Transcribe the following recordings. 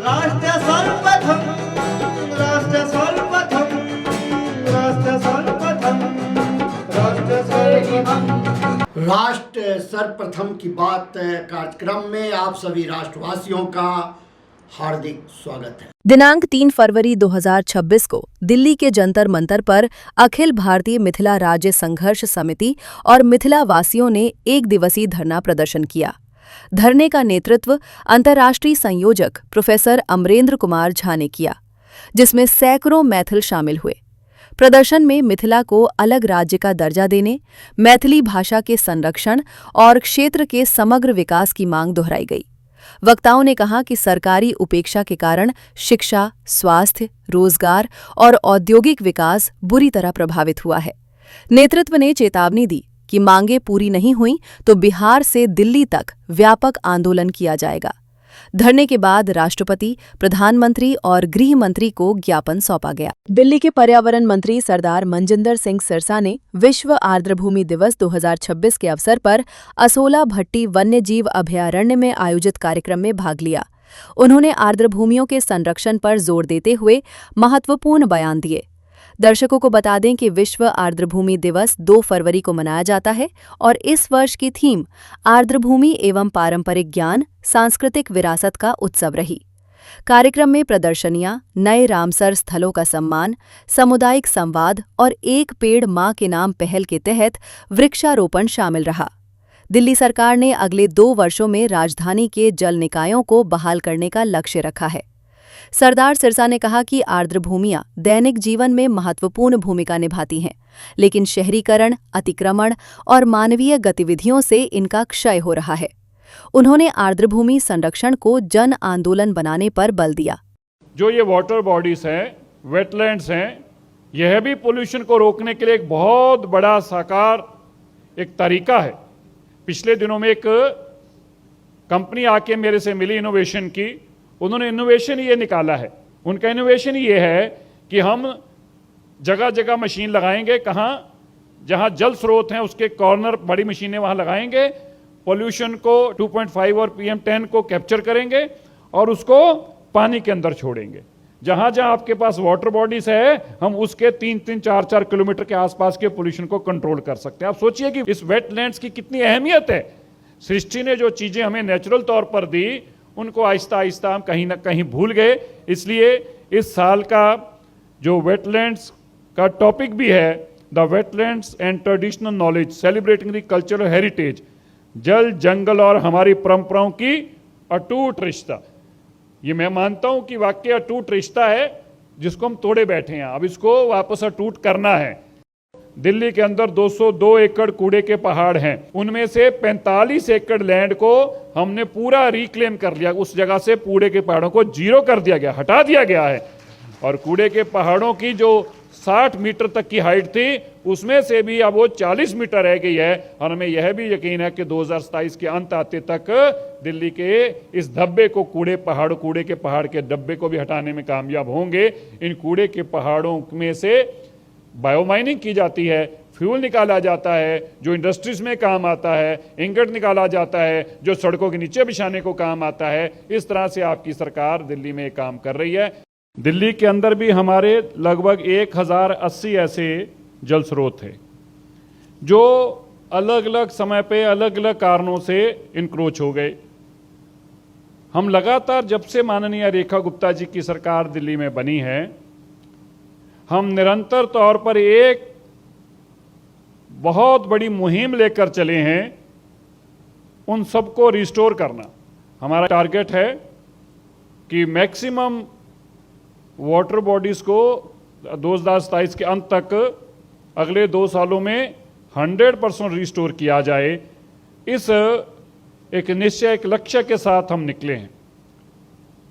राष्ट्र सर्वप्रथम, राष्ट्र सर्वप्रथम, राष्ट्र सर्वप्रथम, राष्ट्र सर्वप्रथम। राष्ट्र सर्वप्रथम की बात कार्यक्रम में आप सभी राष्ट्रवासियों का हार्दिक स्वागत है। दिनांक 3 फरवरी 2026 को दिल्ली के जंतर मंतर पर अखिल भारतीय मिथिला राज्य संघर्ष समिति और मिथिला वासियों ने एक दिवसीय धरना प्रदर्शन किया। धरने का नेतृत्व अंतर्राष्ट्रीय संयोजक प्रोफेसर अमरेंद्र कुमार झा ने किया, जिसमें सैकड़ों मैथिल शामिल हुए। प्रदर्शन में मिथिला को अलग राज्य का दर्जा देने, मैथिली भाषा के संरक्षण और क्षेत्र के समग्र विकास की मांग दोहराई गई। वक्ताओं ने कहा कि सरकारी उपेक्षा के कारण शिक्षा, स्वास्थ्य, रोजगार और औद्योगिक विकास बुरी तरह प्रभावित हुआ है। नेतृत्व ने चेतावनी दी कि मांगें पूरी नहीं हुई तो बिहार से दिल्ली तक व्यापक आंदोलन किया जाएगा। धरने के बाद राष्ट्रपति, प्रधानमंत्री और गृह मंत्री को ज्ञापन सौंपा गया। दिल्ली के पर्यावरण मंत्री सरदार मनजिंदर सिंह सिरसा ने विश्व आर्द्रभूमि दिवस 2026 के अवसर पर असोला भट्टी वन्य जीव अभयारण्य में आयोजित कार्यक्रम में भाग लिया। उन्होंने आर्द्रभूमियों के संरक्षण पर जोर देते हुए महत्वपूर्ण बयान दिए। दर्शकों को बता दें कि विश्व आर्द्रभूमि दिवस 2 फरवरी को मनाया जाता है और इस वर्ष की थीम आर्द्रभूमि एवं पारंपरिक ज्ञान, सांस्कृतिक विरासत का उत्सव रही। कार्यक्रम में प्रदर्शनियां, नए रामसर स्थलों का सम्मान, सामुदायिक संवाद और एक पेड़ मां के नाम पहल के तहत वृक्षारोपण शामिल रहा। दिल्ली सरकार ने अगले 2 वर्षों में राजधानी के जल निकायों को बहाल करने का लक्ष्य रखा है। सरदार सिरसा ने कहा कि आर्द्रभूमियां दैनिक जीवन में महत्वपूर्ण भूमिका निभाती हैं, लेकिन शहरीकरण, अतिक्रमण और मानवीय गतिविधियों से इनका क्षय हो रहा है। उन्होंने आर्द्रभूमि संरक्षण को जन आंदोलन बनाने पर बल दिया। जो ये वाटर बॉडीज हैं, वेटलैंड्स हैं, यह भी पोल्यूशन को रोकने के लिए एक बहुत बड़ा साकार एक तरीका है। पिछले दिनों में एक कंपनी आके मेरे से मिली इनोवेशन की। उन्होंने इनोवेशन ये निकाला है, उनका इनोवेशन ये है कि हम जगह जगह मशीन लगाएंगे, कहाँ जहाँ जल स्रोत हैं उसके कॉर्नर बड़ी मशीनें वहाँ लगाएंगे, पोल्यूशन को 2.5 और PM10 को कैप्चर करेंगे और उसको पानी के अंदर छोड़ेंगे। जहाँ जहाँ आपके पास वाटर बॉडीज है हम उसके 3-3, 4-4 किलोमीटर के आसपास के पोल्यूशन को कंट्रोल कर सकते हैं। आप सोचिए कि इस वेटलैंड्स की कितनी अहमियत है। सृष्टि ने जो चीज़ें हमें नेचुरल तौर पर दी उनको आहिस्ता आहिस्ता हम कहीं ना कहीं भूल गए। इसलिए इस साल का जो वेटलैंड्स का टॉपिक भी है the wetlands and traditional knowledge celebrating the cultural heritage, जल, जंगल और हमारी परंपराओं की अटूट रिश्ता। ये मैं मानता हूं कि वाकई अटूट रिश्ता है जिसको हम तोड़े बैठे हैं, अब इसको वापस अटूट करना है। दिल्ली के अंदर 202 एकड़ कूड़े के पहाड़ हैं, उनमें से 45 एकड़ लैंड को हमने पूरा रिक्लेम कर लिया। उस जगह से कूड़े के पहाड़ों को जीरो कर दिया गया, हटा दिया गया है। और कूड़े के पहाड़ों की जो 60 मीटर तक की हाइट थी उसमें से भी अब वो 40 मीटर रह गई है। और हमें यह भी यकीन है कि 2027 के अंत आते तक दिल्ली के इस धब्बे को कूड़े के पहाड़ के डब्बे को भी हटाने में कामयाब होंगे। इन कूड़े के पहाड़ों में से बायोमाइनिंग की जाती है, फ्यूल निकाला जाता है जो इंडस्ट्रीज में काम आता है, इंगट निकाला जाता है जो सड़कों के नीचे बिछाने को काम आता है। इस तरह से आपकी सरकार दिल्ली में काम कर रही है। दिल्ली के अंदर भी हमारे लगभग 1080 ऐसे जल स्रोत हैं जो अलग अलग समय पे अलग अलग कारणों से इंक्रोच हो गए। हम लगातार जब से माननीय रेखा गुप्ता जी की सरकार दिल्ली में बनी है, हम निरंतर तौर पर एक बहुत बड़ी मुहिम लेकर चले हैं उन सबको रिस्टोर करना। हमारा टारगेट है कि मैक्सिमम वाटर बॉडीज को 2027 के अंत तक अगले 2 सालों में 100% रिस्टोर किया जाए। इस एक निश्चय, एक लक्ष्य के साथ हम निकले हैं।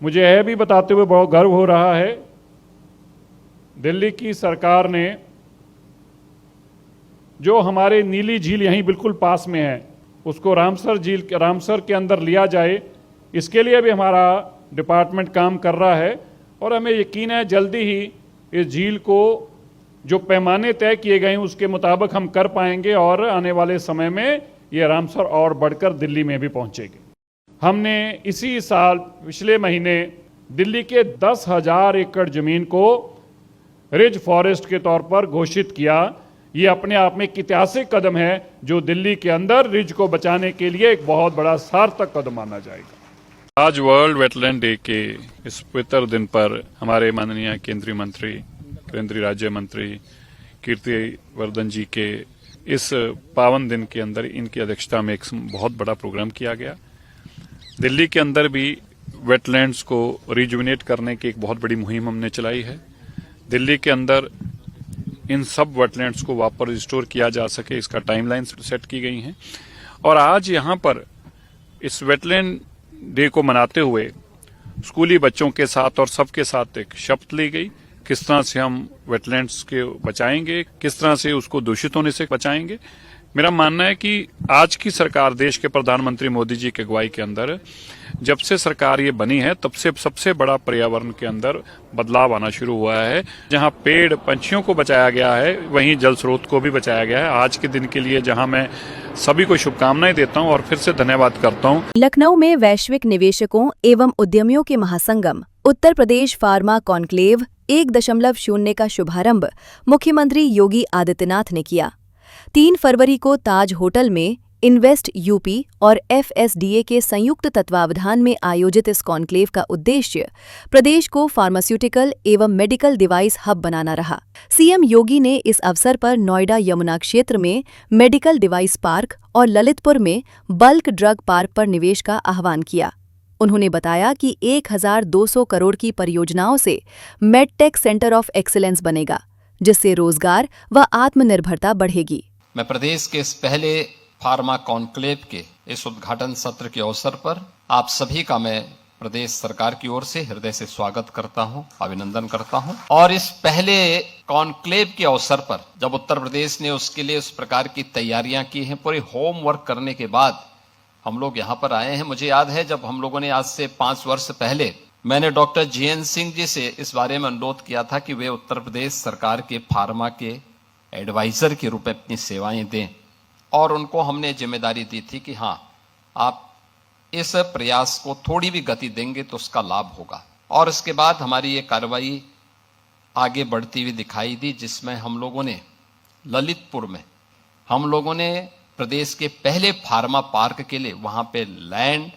मुझे यह भी बताते हुए बहुत गर्व हो रहा है, दिल्ली की सरकार ने जो हमारे नीली झील यहीं बिल्कुल पास में है उसको रामसर के अंदर लिया जाए, इसके लिए भी हमारा डिपार्टमेंट काम कर रहा है। और हमें यकीन है जल्दी ही इस झील को जो पैमाने तय किए गए हैं उसके मुताबिक हम कर पाएंगे और आने वाले समय में ये रामसर और बढ़कर दिल्ली में भी पहुंचेगी। हमने इसी साल पिछले महीने दिल्ली के 10,000 एकड़ जमीन को रिज फॉरेस्ट के तौर पर घोषित किया। ये अपने आप में एक ऐतिहासिक कदम है जो दिल्ली के अंदर रिज को बचाने के लिए एक बहुत बड़ा सार्थक कदम माना जाएगा। आज वर्ल्ड वेटलैंड डे के इस पवित्र दिन पर हमारे माननीय केंद्रीय मंत्री, केंद्रीय राज्य मंत्री कीर्तिवर्धन जी के इस पावन दिन के अंदर इनकी अध्यक्षता में एक बहुत बड़ा प्रोग्राम किया गया। दिल्ली के अंदर भी वेटलैंड्स को रिजुविनेट करने की एक बहुत बड़ी मुहिम हमने चलाई है। दिल्ली के अंदर इन सब वेटलैंड्स को वापस रिस्टोर किया जा सके, इसका टाइमलाइन सेट की गई है। और आज यहाँ पर इस वेटलैंड डे को मनाते हुए स्कूली बच्चों के साथ और सबके साथ एक शपथ ली गई, किस तरह से हम वेटलैंड्स के बचाएंगे, किस तरह से उसको दूषित होने से बचाएंगे। मेरा मानना है कि आज की सरकार, देश के प्रधानमंत्री मोदी जी की अगुवाई के अंदर जब से सरकार ये बनी है तब से सबसे बड़ा पर्यावरण के अंदर बदलाव आना शुरू हुआ है। जहां पेड़ पंछियों को बचाया गया है, वहीं जल स्रोत को भी बचाया गया है। आज के दिन के लिए जहां मैं सभी को शुभकामनाएं देता हूं और फिर से धन्यवाद करता हूं। लखनऊ में वैश्विक निवेशकों एवं उद्यमियों के महासंगम उत्तर प्रदेश फार्मा कॉन्क्लेव 1.0 का शुभारंभ मुख्यमंत्री योगी आदित्यनाथ ने किया। 3 फरवरी को ताज होटल में इन्वेस्ट यूपी और FSDA के संयुक्त तत्वावधान में आयोजित इस कॉन्क्लेव का उद्देश्य प्रदेश को फार्मास्यूटिकल एवं मेडिकल डिवाइस हब बनाना रहा। सीएम योगी ने इस अवसर पर नोएडा यमुना क्षेत्र में मेडिकल डिवाइस पार्क और ललितपुर में बल्क ड्रग पार्क पर निवेश का आह्वान किया। उन्होंने बताया कि 1,200 करोड़ की परियोजनाओं से मेडटेक सेंटर ऑफ एक्सीलेंस बनेगा, जिससे रोजगार व आत्मनिर्भरता बढ़ेगी। मैं प्रदेश के इस पहले फार्मा कॉन्क्लेव के इस उद्घाटन सत्र के अवसर पर आप सभी का मैं प्रदेश सरकार की ओर से हृदय से स्वागत करता हूं, अभिनंदन करता हूं। और इस पहले कॉन्क्लेव के अवसर पर जब उत्तर प्रदेश ने उसके लिए उस प्रकार की तैयारियां की हैं, पूरे होमवर्क करने के बाद हम लोग यहाँ पर आए हैं। मुझे याद है जब हम लोगों ने आज से 5 वर्ष पहले मैंने डॉक्टर GN सिंह जी से इस बारे में अनुरोध किया था कि वे उत्तर प्रदेश सरकार के फार्मा के एडवाइजर के रूप में अपनी सेवाएं दें, और उनको हमने जिम्मेदारी दी थी कि हाँ, आप इस प्रयास को थोड़ी भी गति देंगे तो उसका लाभ होगा। और इसके बाद हमारी ये कार्रवाई आगे बढ़ती हुई दिखाई दी, जिसमें हम लोगों ने ललितपुर में हम लोगों ने प्रदेश के पहले फार्मा पार्क के लिए वहां पे लैंड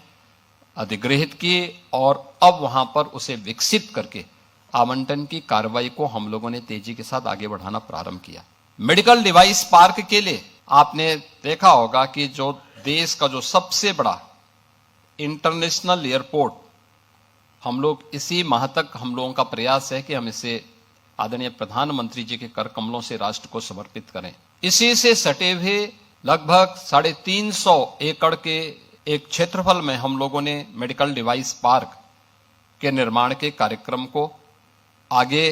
अधिग्रहित किए और अब वहां पर उसे विकसित करके आवंटन की कार्रवाई को हम लोगों ने तेजी के साथ आगे बढ़ाना प्रारंभ किया। मेडिकल डिवाइस पार्क के लिए आपने देखा होगा कि जो देश का जो सबसे बड़ा इंटरनेशनल एयरपोर्ट, हम लोग इसी माह तक हम लोगों का प्रयास है कि हम इसे आदरणीय प्रधानमंत्री जी के कर कमलों से राष्ट्र को समर्पित करें। इसी से सटे हुए लगभग 350 एकड़ के एक क्षेत्रफल में हम लोगों ने मेडिकल डिवाइस पार्क के निर्माण के कार्यक्रम को आगे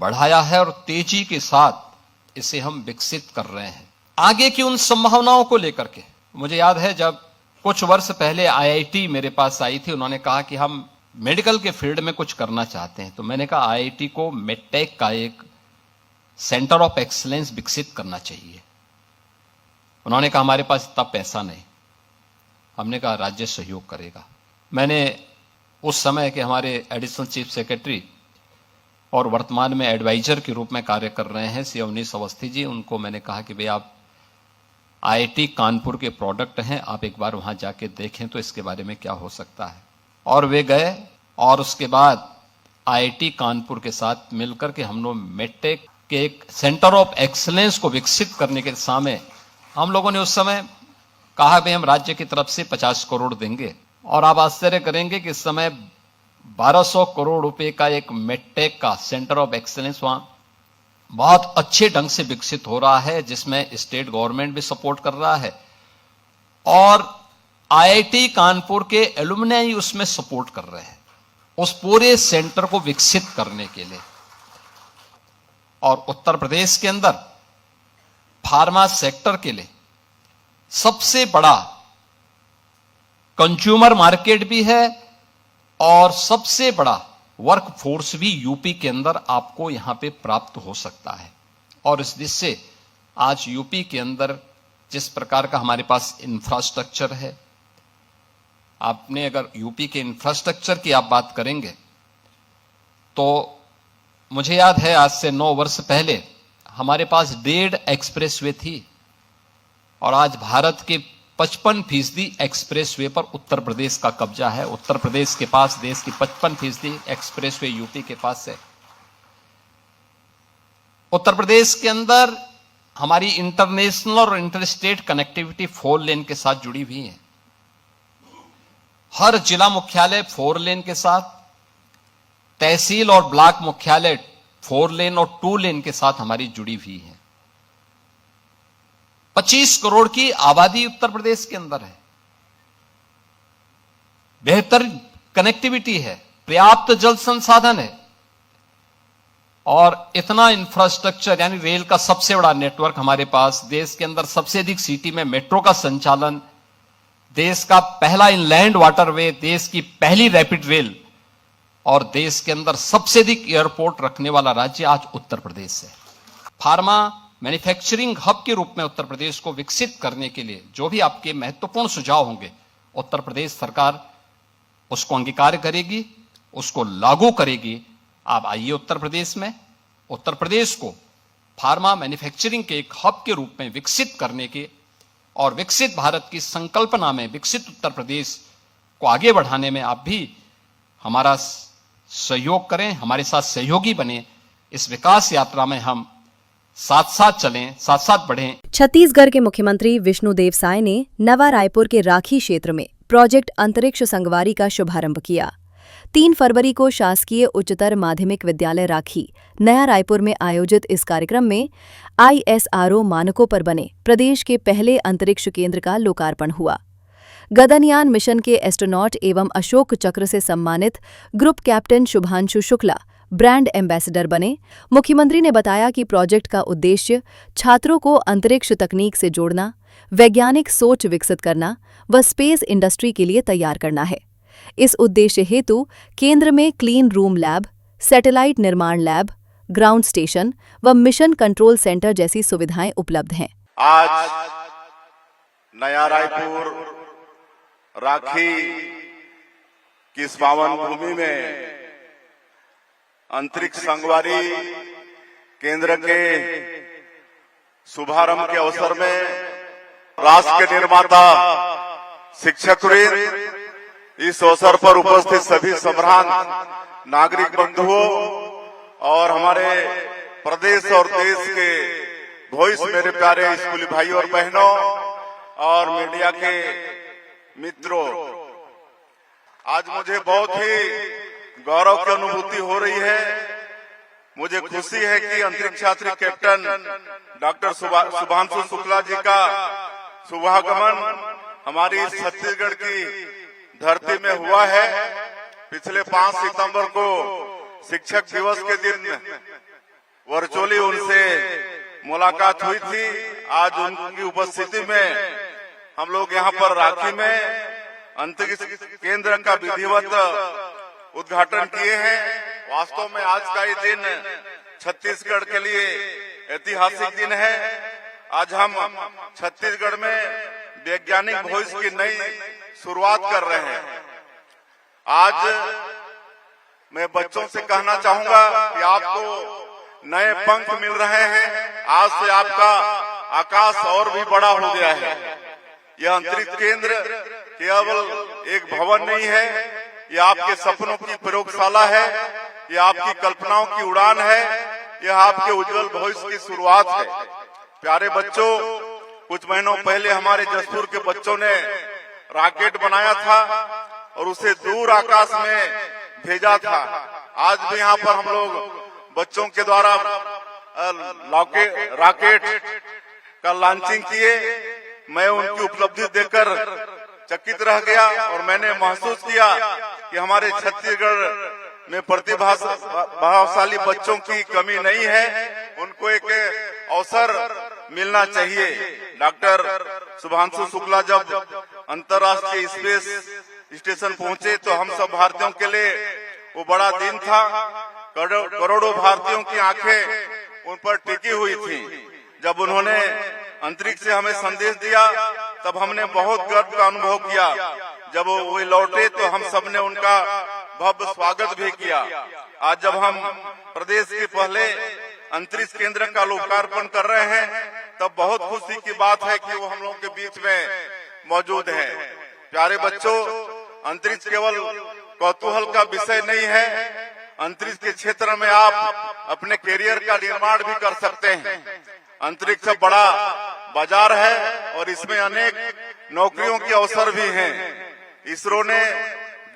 बढ़ाया है और तेजी के साथ इसे हम विकसित कर रहे हैं। आगे की उन संभावनाओं को लेकर के मुझे याद है जब कुछ वर्ष पहले IIT मेरे पास आई थी, उन्होंने कहा कि हम मेडिकल के फील्ड में कुछ करना चाहते हैं। तो मैंने कहा IIT को मेडटेक का एक सेंटर ऑफ एक्सीलेंस विकसित करना चाहिए। उन्होंने कहा हमारे पास इतना पैसा नहीं। हमने कहा राज्य सहयोग करेगा। मैंने उस समय के हमारे एडिशनल चीफ सेक्रेटरी और वर्तमान में एडवाइजर के रूप में कार्य कर रहे हैं श्री अवनीश अवस्थी जी, उनको मैंने कहा कि भाई आप IIT कानपुर के प्रोडक्ट हैं, आप एक बार वहां जाके देखें तो इसके बारे में क्या हो सकता है। और वे गए और उसके बाद IIT कानपुर के साथ मिलकर के हम लोग मेडटेक के एक सेंटर ऑफ एक्सीलेंस को विकसित करने के सामने हम लोगों ने उस समय कहा भाई हम राज्य की तरफ से 50 करोड़ देंगे। और आप आश्चर्य करेंगे कि इस समय 1200 करोड़ रुपए का एक मेडटेक का सेंटर ऑफ एक्सीलेंस वहां बहुत अच्छे ढंग से विकसित हो रहा है, जिसमें स्टेट गवर्नमेंट भी सपोर्ट कर रहा है और IIT कानपुर के एलुमनाई उसमें सपोर्ट कर रहे हैं उस पूरे सेंटर को विकसित करने के लिए। और उत्तर प्रदेश के अंदर फार्मा सेक्टर के लिए सबसे बड़ा कंज्यूमर मार्केट भी है और सबसे बड़ा वर्क फोर्स भी यूपी के अंदर आपको यहां पे प्राप्त हो सकता है। और इस दिशा से आज यूपी के अंदर जिस प्रकार का हमारे पास इंफ्रास्ट्रक्चर है, आपने अगर यूपी के इंफ्रास्ट्रक्चर की आप बात करेंगे तो मुझे याद है आज से 9 वर्ष पहले हमारे पास 1.5 एक्सप्रेसवे थी और आज भारत के 55% एक्सप्रेसवे पर उत्तर प्रदेश का कब्जा है। उत्तर प्रदेश के पास देश की 55% एक्सप्रेसवे यूपी के पास है। उत्तर प्रदेश के अंदर हमारी इंटरनेशनल और इंटरस्टेट कनेक्टिविटी 4 लेन के साथ जुड़ी हुई है। हर जिला मुख्यालय 4 लेन के साथ, तहसील और ब्लॉक मुख्यालय 4 लेन और 2 लेन के साथ हमारी जुड़ी हुई है। 25 करोड़ की आबादी उत्तर प्रदेश के अंदर है। बेहतर कनेक्टिविटी है, पर्याप्त जल संसाधन है और इतना इंफ्रास्ट्रक्चर यानी रेल का सबसे बड़ा नेटवर्क हमारे पास। देश के अंदर सबसे अधिक सिटी में मेट्रो का संचालन, देश का पहला इनलैंड वाटरवे, देश की पहली रैपिड रेल और देश के अंदर सबसे अधिक एयरपोर्ट रखने वाला राज्य आज उत्तर प्रदेश है। फार्मा मैन्युफैक्चरिंग हब के रूप में उत्तर प्रदेश को विकसित करने के लिए जो भी आपके महत्वपूर्ण सुझाव होंगे, उत्तर प्रदेश सरकार उसको अंगीकार करेगी, उसको लागू करेगी। आप आइए उत्तर प्रदेश में, उत्तर प्रदेश को फार्मा मैन्युफैक्चरिंग के एक हब के रूप में विकसित करने के और विकसित भारत की संकल्पना में विकसित उत्तर प्रदेश को आगे बढ़ाने में आप भी हमारा सहयोग करें, हमारे साथ सहयोगी बने। इस विकास यात्रा में हम साथ साथ चलें, साथ साथ बढ़ें। छत्तीसगढ़ के मुख्यमंत्री विष्णुदेव साय ने नवा रायपुर के राखी क्षेत्र में प्रोजेक्ट अंतरिक्ष संगवारी का शुभारंभ किया। 3 फरवरी को शासकीय उच्चतर माध्यमिक विद्यालय राखी नया रायपुर में आयोजित इस कार्यक्रम में ISRO मानकों पर बने प्रदेश के पहले अंतरिक्ष केंद्र का लोकार्पण हुआ। गगनयान मिशन के एस्ट्रोनॉट एवं अशोक चक्र से सम्मानित group captain Shubhanshu Shukla brand ambassador बने। मुख्यमंत्री ने बताया कि प्रोजेक्ट का उद्देश्य छात्रों को अंतरिक्ष तकनीक से जोड़ना, वैज्ञानिक सोच विकसित करना व स्पेस इंडस्ट्री के लिए तैयार करना है। इस उद्देश्य हेतु केंद्र में क्लीन रूम लैब, सैटेलाइट निर्माण लैब, ग्राउंड स्टेशन व मिशन कंट्रोल सेंटर जैसी सुविधाएं उपलब्ध हैं। आज नया रायपुर राखी की इस पावन भूमि में अंतरिक्ष संगवारी केंद्र के शुभारंभ के अवसर में राष्ट्र के निर्माता शिक्षकवृंद, इस अवसर पर उपस्थित सभी सम्रांत नागरिक बंधुओं और हमारे प्रदेश और देश के भविष्य मेरे प्यारे स्कूली भाइयों और बहनों और मीडिया के मित्रों, आज मुझे बहुत ही गौरव की अनुभूति हो रही है। मुझे खुशी है कि अंतरिक्ष यात्री कैप्टन डॉक्टर शुभांशु शुक्ला जी का शुभागमन हमारी छत्तीसगढ़ की धरती में हुआ है। पिछले 5 सितंबर को शिक्षक दिवस के दिन वर्चुअली उनसे मुलाकात हुई थी। आज उनकी उपस्थिति में हम लोग यहाँ पर राखी में अंतरिक्ष केंद्र का विधिवत उद्घाटन किए हैं। वास्तव में आज का ये दिन छत्तीसगढ़ के लिए ऐतिहासिक दिन है। आज हम छत्तीसगढ़ में वैज्ञानिक भविष्य की नई शुरुआत कर रहे हैं। आज मैं बच्चों से कहना चाहूंगा कि आपको नए पंख मिल रहे हैं। आज से आपका आकाश और भी बड़ा हो गया है। यह अंतरिक्ष केंद्र केवल एक भवन नहीं है, यह आपके सपनों की प्रयोगशाला है, यह आपकी कल्पनाओं की उड़ान है, यह आपके उज्जवल भविष्य की शुरुआत है। प्यारे बच्चों, कुछ महीनों पहले हमारे जसपुर के बच्चों ने रॉकेट बनाया था और उसे दूर आकाश में भेजा था। आज भी यहाँ पर हम लोग बच्चों के द्वारा रॉकेट का लॉन्चिंग किए। मैं उनकी उपलब्धि देखकर चकित रह गया और मैंने महसूस किया कि हमारे छत्तीसगढ़ में प्रतिभाशाली बच्चों की कमी नहीं है। उनको एक अवसर मिलना चाहिए। डॉक्टर शुभांशु शुक्ला जब अंतर्राष्ट्रीय स्पेस स्टेशन पहुंचे तो हम सब भारतीयों के लिए वो बड़ा दिन था। करोड़ों भारतीयों की आंखें उन पर टिकी हुई थी। जब उन्होंने अंतरिक्ष से हमें संदेश दिया तब हमने बहुत गर्व का अनुभव किया। जब वो लौटे तो हम सब ने उनका भव्य स्वागत भी किया। आज जब हम प्रदेश के पहले अंतरिक्ष केंद्र का लोकार्पण कर रहे हैं तब बहुत खुशी की बात है कि वो हम लोगों के बीच में मौजूद हैं। प्यारे बच्चों, अंतरिक्ष केवल कौतूहल का विषय नहीं है। अंतरिक्ष के क्षेत्र में आप अपने करियर का निर्माण भी कर सकते हैं। अंतरिक्ष बड़ा बाजार है और इसमें अनेक नौकरियों के अवसर भी हैं। इसरो ने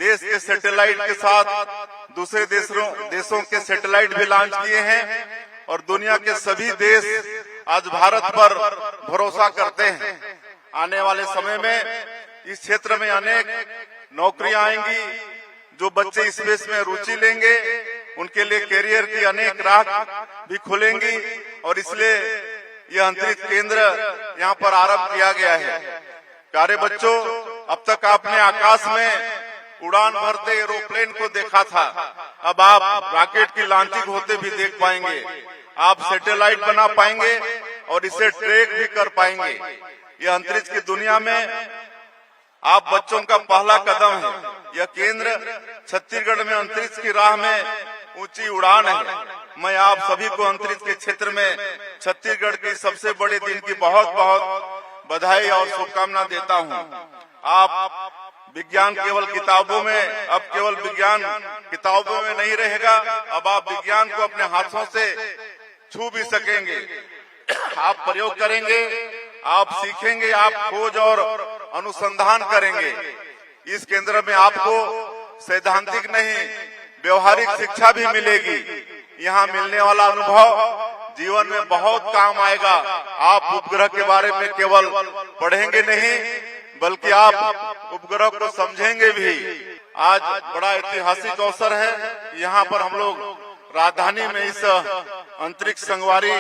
देश के सैटेलाइट के साथ दूसरे देशों के सैटेलाइट भी लॉन्च किए हैं और दुनिया के सभी देश आज भारत पर भरोसा करते हैं। आने वाले समय में इस क्षेत्र में अनेक नौकरियां आएंगी। जो बच्चे स्पेस में रुचि लेंगे उनके लिए करियर की अनेक राह भी खुलेंगी और इसलिए यह अंतरिक्ष केंद्र यहाँ पर आरंभ किया गया है। प्यारे बच्चों, अब तक आपने आकाश में उड़ान भरते एरोप्लेन को देखा था, अब आप रॉकेट की लॉन्चिंग होते भी देख पाएंगे। आप सैटेलाइट बना पाएंगे और इसे ट्रैक भी कर पाएंगे। यह अंतरिक्ष की दुनिया में आप बच्चों का पहला कदम है। यह केंद्र छत्तीसगढ़ में अंतरिक्ष की राह में ऊंची उड़ान है। मैं आप सभी को अंतरिक्ष के क्षेत्र में छत्तीसगढ़ के सबसे बड़े दिन की बहुत बहुत बधाई और शुभकामना देता हूं। आप विज्ञान केवल किताबों में, अब केवल विज्ञान किताबों में नहीं रहेगा, अब आप विज्ञान को अपने हाथों से छू भी सकेंगे। आप प्रयोग करेंगे, आप सीखेंगे, आप खोज और अनुसंधान करेंगे। इस केंद्र में आपको सैद्धांतिक नहीं व्यवहारिक शिक्षा भी मिलेगी। यहाँ मिलने वाला अनुभव जीवन में बहुत काम आएगा। आप उपग्रह के बारे में केवल पढ़ेंगे नहीं बल्कि आप उपग्रह को समझेंगे भी। आज बड़ा ऐतिहासिक अवसर है। यहाँ पर हम लोग राजधानी में इस अंतरिक्ष संगवारी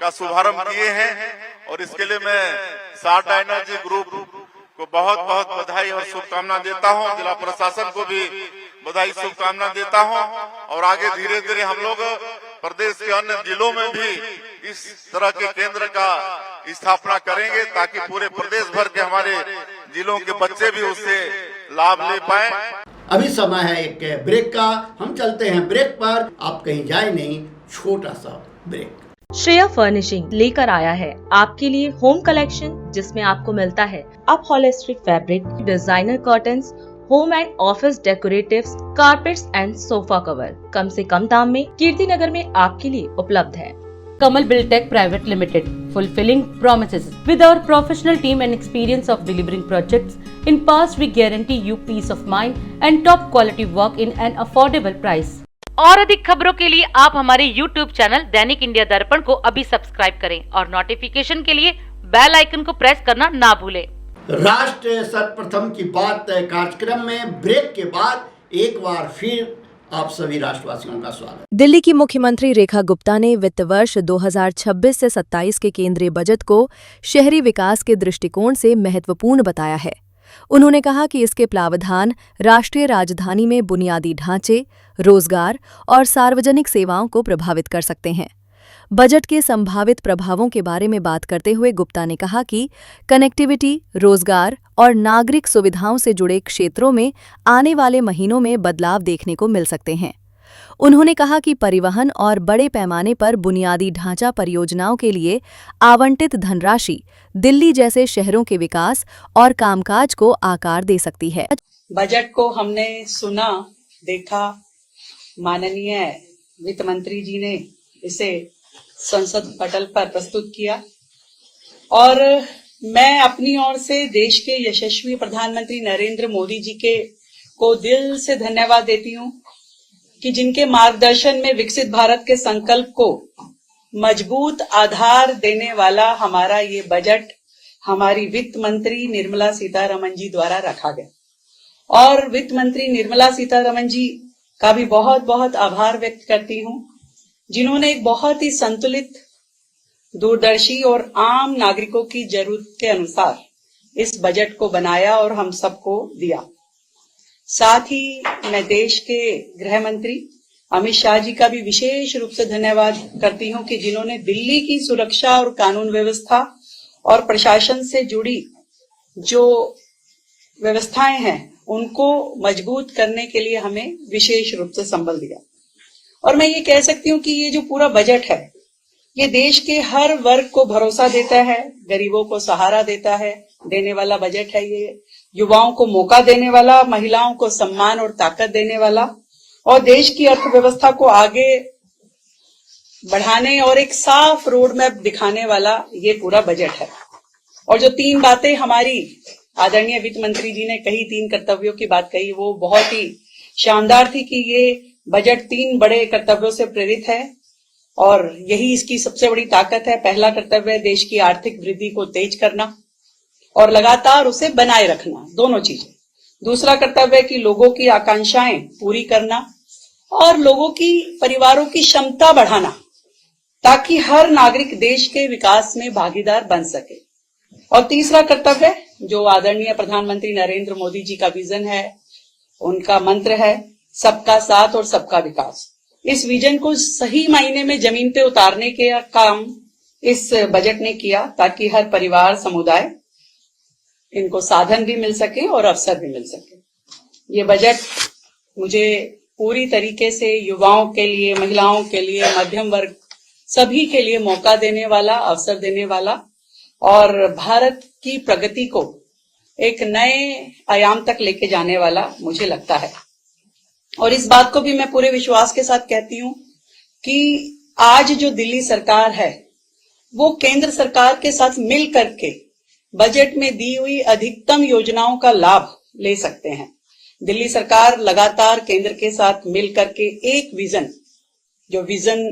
का शुभारंभ किए हैं और इसके लिए मैं साटा एनर्जी ग्रुप को बहुत बहुत बधाई और शुभकामना देता हूं। जिला प्रशासन को भी बधाई शुभकामना देता हूं और आगे धीरे धीरे हम लोग प्रदेश के अन्य जिलों में भी इस तरह के केंद्र का स्थापना करेंगे ताकि पूरे प्रदेश भर के हमारे जिलों के बच्चे भी उससे लाभ ले पाए। अभी समय है एक ब्रेक का। हम चलते हैं ब्रेक पर, आप कहीं जाए नहीं, छोटा सा ब्रेक। श्रेया फर्निशिंग लेकर आया है आपके लिए होम कलेक्शन, जिसमें आपको मिलता है upholstery fabric, designer curtains, home and office decoratives, carpets and sofa cover कम से कम दाम में कीर्ति नगर में आपके लिए उपलब्ध है। Kamal Buildtech Private Limited, fulfilling promises. With our professional team and experience of delivering projects, in past we guarantee you peace of mind and top quality work in an affordable price. और अधिक खबरों के लिए आप हमारे YouTube channel दैनिक India दर्पण को अभी सब्सक्राइब करें और नोटिफिकेशन के लिए बेल आइकन को प्रेस करना ना भूलें। राष्ट्र सर्वप्रथम की बात कार्यक्रम में ब्रेक के बाद एक बार फिर आप सभी राष्ट्रवासियों का स्वागत। दिल्ली की मुख्यमंत्री रेखा गुप्ता ने वित्त वर्ष 2026 से 27 के केंद्रीय बजट को शहरी विकास के दृष्टिकोण से महत्वपूर्ण बताया है। उन्होंने कहा कि इसके प्रावधान राष्ट्रीय राजधानी में बुनियादी ढांचे, रोजगार और सार्वजनिक सेवाओं को प्रभावित कर सकते हैं। बजट के संभावित प्रभावों के बारे में बात करते हुए गुप्ता ने कहा कि कनेक्टिविटी, रोजगार और नागरिक सुविधाओं से जुड़े क्षेत्रों में आने वाले महीनों में बदलाव देखने को मिल सकते हैं। उन्होंने कहा कि परिवहन और बड़े पैमाने पर बुनियादी ढांचा परियोजनाओं के लिए आवंटित धनराशि दिल्ली जैसे शहरों के विकास और कामकाज को आकार दे सकती है। बजट को हमने सुना, देखा, माननीय वित्त मंत्री जी ने इसे संसद पटल पर प्रस्तुत किया और मैं अपनी ओर से देश के यशस्वी प्रधानमंत्री नरेंद्र मोदी जी को दिल से धन्यवाद देती हूँ कि जिनके मार्गदर्शन में विकसित भारत के संकल्प को मजबूत आधार देने वाला हमारा ये बजट हमारी वित्त मंत्री निर्मला सीतारमण जी द्वारा रखा गया और वित्त मंत्री निर्मला सीतारमण जी का भी बहुत बहुत आभार व्यक्त करती हूँ, जिन्होंने एक बहुत ही संतुलित, दूरदर्शी और आम नागरिकों की जरूरत के अनुसार इस बजट को बनाया और हम सबको दिया। साथ ही मैं देश के गृह मंत्री अमित शाह जी का भी विशेष रूप से धन्यवाद करती हूं कि जिन्होंने दिल्ली की सुरक्षा और कानून व्यवस्था और प्रशासन से जुड़ी जो व्यवस्थाएं हैं उनको मजबूत करने के लिए हमें विशेष रूप से संबल दिया। और मैं ये कह सकती हूँ कि ये जो पूरा बजट है, ये देश के हर वर्ग को भरोसा देता है, गरीबों को सहारा देने वाला बजट है। ये युवाओं को मौका देने वाला, महिलाओं को सम्मान और ताकत देने वाला, और देश की अर्थव्यवस्था को आगे बढ़ाने और एक साफ रोड मैप दिखाने वाला ये पूरा बजट है। और जो 3 बातें हमारी आदरणीय वित्त मंत्री जी ने कही, 3 कर्तव्यों की बात कही, वो बहुत ही शानदार थी कि ये बजट 3 बड़े कर्तव्यों से प्रेरित है और यही इसकी सबसे बड़ी ताकत है। पहला कर्तव्य है देश की आर्थिक वृद्धि को तेज करना और लगातार उसे बनाए रखना, दोनों चीजें। दूसरा कर्तव्य है कि लोगों की आकांक्षाएं पूरी करना और लोगों की, परिवारों की क्षमता बढ़ाना, ताकि हर नागरिक देश के विकास में भागीदार बन सके। और तीसरा कर्तव्य, जो आदरणीय प्रधानमंत्री नरेंद्र मोदी जी का विजन है, उनका मंत्र है सबका साथ और सबका विकास। इस विजन को सही मायने में जमीन पे उतारने के काम इस बजट ने किया, ताकि हर परिवार, समुदाय, इनको साधन भी मिल सके और अवसर भी मिल सके। ये बजट मुझे पूरी तरीके से युवाओं के लिए, महिलाओं के लिए, मध्यम वर्ग, सभी के लिए मौका देने वाला, अवसर देने वाला और भारत की प्रगति को एक नए आयाम तक लेके जाने वाला मुझे लगता है। और इस बात को भी मैं पूरे विश्वास के साथ कहती हूं कि आज जो दिल्ली सरकार है, वो केंद्र सरकार के साथ मिल करके बजट में दी हुई अधिकतम योजनाओं का लाभ ले सकते हैं। दिल्ली सरकार लगातार केंद्र के साथ मिल करके एक विजन, जो विजन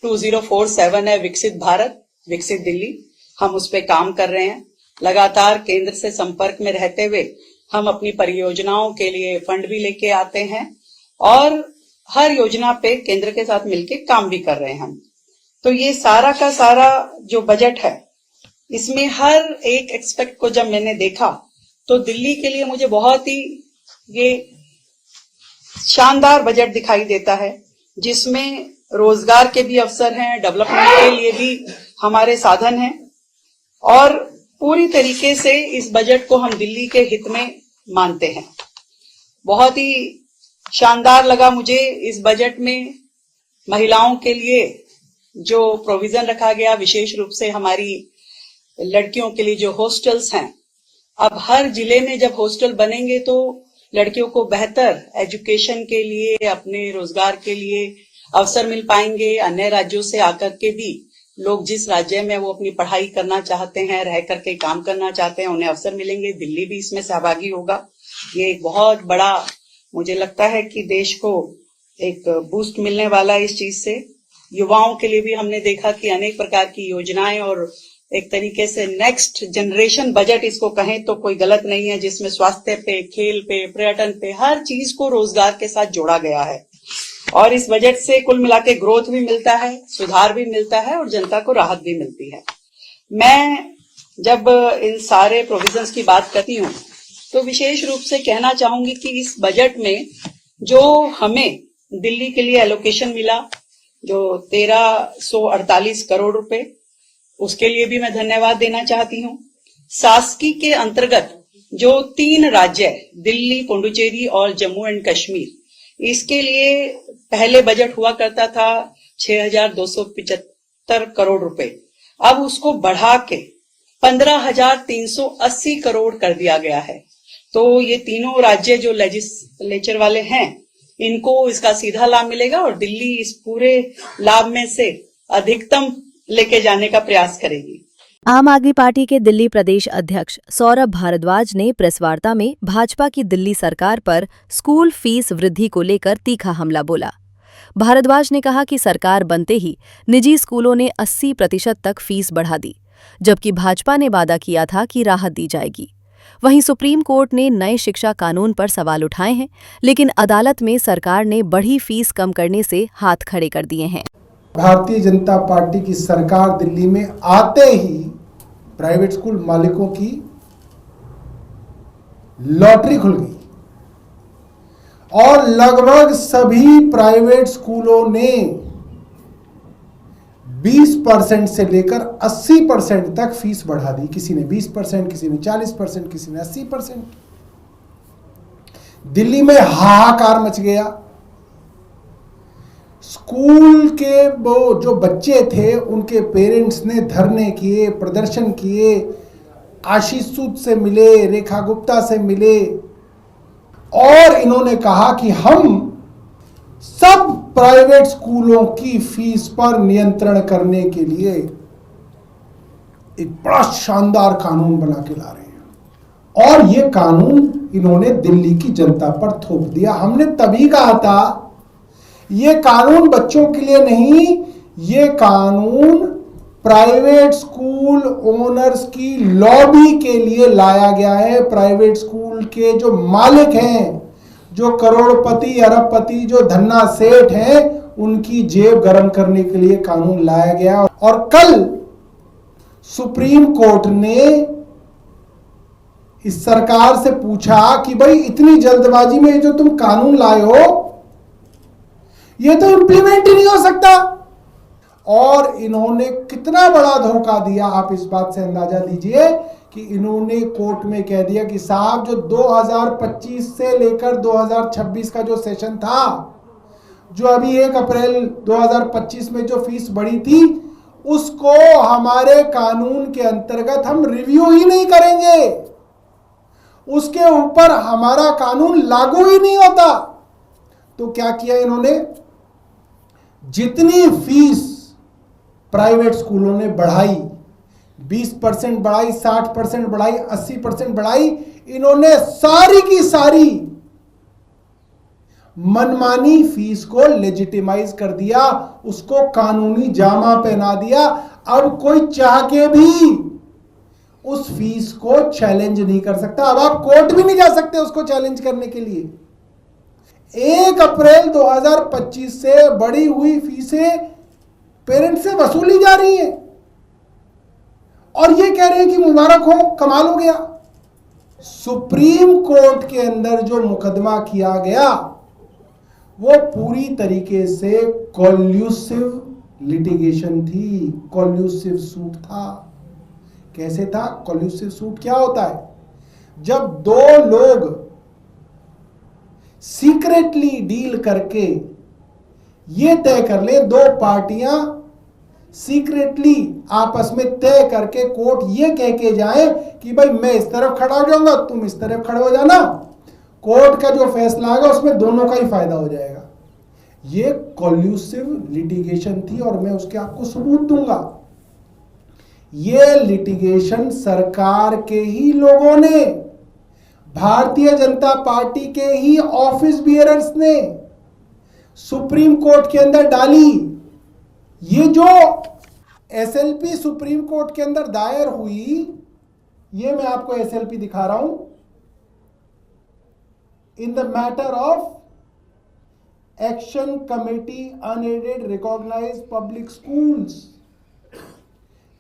2047 है, विकसित भारत, विकसित दिल्ली, हम उस पे काम कर रहे हैं। लगातार केंद्र से संपर्क में रहते हुए हम अपनी परियोजनाओं के लिए फंड भी लेके आते हैं और हर योजना पे केंद्र के साथ मिलके काम भी कर रहे हैं हम। तो ये सारा का सारा जो बजट है, इसमें हर एक एक्सपेक्ट को जब मैंने देखा तो दिल्ली के लिए मुझे बहुत ही ये शानदार बजट दिखाई देता है, जिसमें रोजगार के भी अवसर हैं, डेवलपमेंट के लिए भी हमारे साधन हैं और पूरी तरीके से इस बजट को हम दिल्ली के हित में मानते हैं। बहुत ही शानदार लगा मुझे इस बजट में महिलाओं के लिए जो प्रोविजन रखा गया, विशेष रूप से हमारी लड़कियों के लिए जो हॉस्टल्स हैं। अब हर जिले में जब हॉस्टल बनेंगे तो लड़कियों को बेहतर एजुकेशन के लिए, अपने रोजगार के लिए अवसर मिल पाएंगे। अन्य राज्यों से आकर के भी लोग जिस राज्य में वो अपनी पढ़ाई करना चाहते हैं, रह करके काम करना चाहते हैं, उन्हें अवसर मिलेंगे। दिल्ली भी इसमें सहभागी होगा। ये एक बहुत बड़ा, मुझे लगता है कि देश को एक बूस्ट मिलने वाला है इस चीज से। युवाओं के लिए भी हमने देखा कि अनेक प्रकार की योजनाएं और एक तरीके से नेक्स्ट जनरेशन बजट इसको कहें तो कोई गलत नहीं है, जिसमें स्वास्थ्य पे, खेल पे, पर्यटन पे, हर चीज को रोजगार के साथ जोड़ा गया है। और इस बजट से कुल मिला के ग्रोथ भी मिलता है, सुधार भी मिलता है और जनता को राहत भी मिलती है। मैं जब इन सारे प्रोविजंस की बात करती हूँ तो विशेष रूप से कहना चाहूंगी कि इस बजट में जो हमें दिल्ली के लिए एलोकेशन मिला, जो 1348 करोड़ रुपए, उसके लिए भी मैं धन्यवाद देना चाहती हूँ। शासकी के अंतर्गत जो 3 राज्य, दिल्ली, पुडुचेरी और जम्मू एंड कश्मीर, इसके लिए पहले बजट हुआ करता था 6275 करोड़ रुपए, अब उसको बढ़ा के 15,380 करोड़ कर दिया गया है। तो ये तीनों राज्य जो लेजिस्लेचर वाले हैं, इनको इसका सीधा लाभ मिलेगा और दिल्ली इस पूरे लाभ में से अधिकतम लेके जाने का प्रयास करेगी। आम आदमी पार्टी के दिल्ली प्रदेश अध्यक्ष सौरभ भारद्वाज ने प्रेस वार्ता में भाजपा की दिल्ली सरकार पर स्कूल फीस वृद्धि को लेकर तीखा हमला बोला। भारद्वाज ने कहा कि सरकार बनते ही निजी स्कूलों ने 80% तक फीस बढ़ा दी, जबकि भाजपा ने वादा किया था कि राहत दी जाएगी। वहीं सुप्रीम कोर्ट ने नए शिक्षा कानून पर सवाल उठाए हैं, लेकिन अदालत में सरकार ने बढ़ी फीस कम करने से हाथ खड़े कर दिए हैं। भारतीय जनता पार्टी की सरकार दिल्ली में आते ही प्राइवेट स्कूल मालिकों की लॉटरी खुल गई और लगभग सभी प्राइवेट स्कूलों ने 20% से लेकर 80% तक फीस बढ़ा दी। किसी ने 20%, किसी ने 40%, किसी ने 80%। दिल्ली में हाहाकार मच गया। स्कूल के वो जो बच्चे थे उनके पेरेंट्स ने धरने किए, प्रदर्शन किए, आशीष सूद से मिले, रेखा गुप्ता से मिले और इन्होंने कहा कि हम सब प्राइवेट स्कूलों की फीस पर नियंत्रण करने के लिए एक बड़ा शानदार कानून बना के ला रहे हैं और ये कानून इन्होंने दिल्ली की जनता पर थोप दिया। हमने तभी कहा था ये कानून बच्चों के लिए नहीं, ये कानून प्राइवेट स्कूल ओनर्स की लॉबी के लिए लाया गया है। प्राइवेट स्कूल के जो मालिक हैं, जो करोड़पति अरबपति, जो धन्ना सेठ हैं, उनकी जेब गर्म करने के लिए कानून लाया गया। और कल सुप्रीम कोर्ट ने इस सरकार से पूछा कि भाई इतनी जल्दबाजी में जो तुम कानून लाए हो ये तो इंप्लीमेंट ही नहीं हो सकता। और इन्होंने कितना बड़ा धोखा दिया, आप इस बात से अंदाजा लीजिए कि इन्होंने कोर्ट में कह दिया कि साहब जो 2025 से लेकर 2026 का जो सेशन था, जो अभी 1 अप्रैल 2025 में जो फीस बढ़ी थी, उसको हमारे कानून के अंतर्गत हम रिव्यू ही नहीं करेंगे, उसके ऊपर हमारा कानून लागू ही नहीं होता। तो क्या किया इन्होंने, जितनी फीस प्राइवेट स्कूलों ने बढ़ाई, 20% बढ़ाई, 60% बढ़ाई, 80% बढ़ाई, इन्होंने सारी की सारी मनमानी फीस को लेजिटिमाइज कर दिया, उसको कानूनी जामा पहना दिया। अब कोई चाह के भी उस फीस को चैलेंज नहीं कर सकता। अब आप कोर्ट भी नहीं जा सकते उसको चैलेंज करने के लिए। 1 अप्रैल 2025 से बढ़ी हुई फीसें पेरेंट्स से वसूली जा रही हैं और ये कह रहे हैं कि मुबारक हो, कमाल हो गया। सुप्रीम कोर्ट के अंदर जो मुकदमा किया गया वो पूरी तरीके से कॉल्यूसिव लिटिगेशन थी, कॉल्यूसिव सूट था। कैसे था कॉल्यूसिव सूट? क्या होता है, जब 2 लोग सीक्रेटली डील करके ये तय कर ले, 2 पार्टियां सीक्रेटली आपस में तय करके कोर्ट ये कह के जाए कि भाई मैं इस तरफ खड़ा हो जाऊंगा, तुम इस तरफ खड़े हो जाना, कोर्ट का जो फैसला आएगा उसमें दोनों का ही फायदा हो जाएगा। ये कॉल्यूसिव लिटिगेशन थी और मैं उसके आपको सबूत दूंगा। ये लिटिगेशन सरकार के ही लोगों ने, भारतीय जनता पार्टी के ही ऑफिस बियरर्स ने सुप्रीम कोर्ट के अंदर डाली। ये जो एसएलपी सुप्रीम कोर्ट के अंदर दायर हुई, ये मैं आपको एसएलपी दिखा रहा हूं, in the matter of action committee unaided recognised public schools.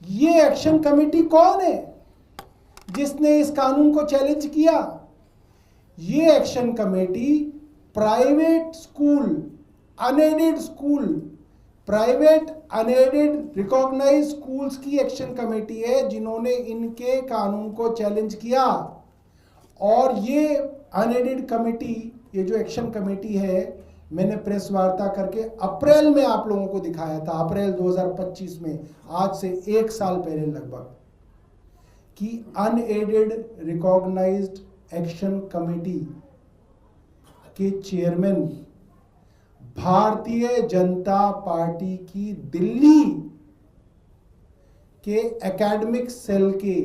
ये एक्शन कमेटी कौन है जिसने इस कानून को चैलेंज किया? ये action committee private school, unaided school, private unaided recognised schools की एक्शन कमेटी है जिन्होंने इनके कानून को चैलेंज किया। और ये अनएडेड कमेटी, ये जो एक्शन कमेटी है, मैंने प्रेस वार्ता करके अप्रैल में आप लोगों को दिखाया था, अप्रैल 2025 में, आज से 1 साल पहले लगभग, कि अनएडेड रिकॉग्नाइज्ड एक्शन कमेटी के चेयरमैन भारतीय जनता पार्टी की दिल्ली के एकेडमिक सेल के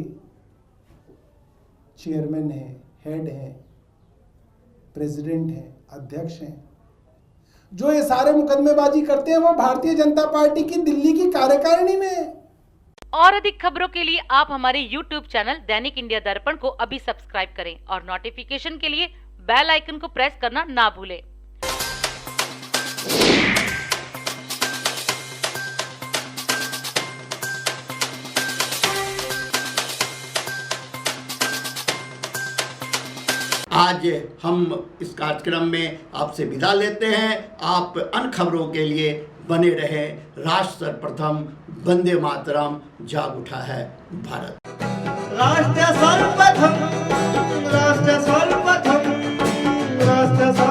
चेयरमैन हैं, हेड हैं, प्रेसिडेंट हैं, अध्यक्ष हैं। जो ये सारे मुकदमेबाजी करते हैं वो भारतीय जनता पार्टी की दिल्ली की कार्यकारिणी में है। और अधिक खबरों के लिए आप हमारे YouTube चैनल दैनिक इंडिया दर्पण को अभी सब्सक्राइब करें और नोटिफिकेशन के लिए बेल आइकन को प्रेस करना ना भूलें। आज हम इस कार्यक्रम में आपसे विदा लेते हैं। आप अन्य खबरों के लिए बने रहे। राष्ट्र सर्वप्रथम, वंदे मातरम, जाग उठा है भारत। राष्ट्र सर्वप्रथम, राष्ट्र सर्वप्रथम।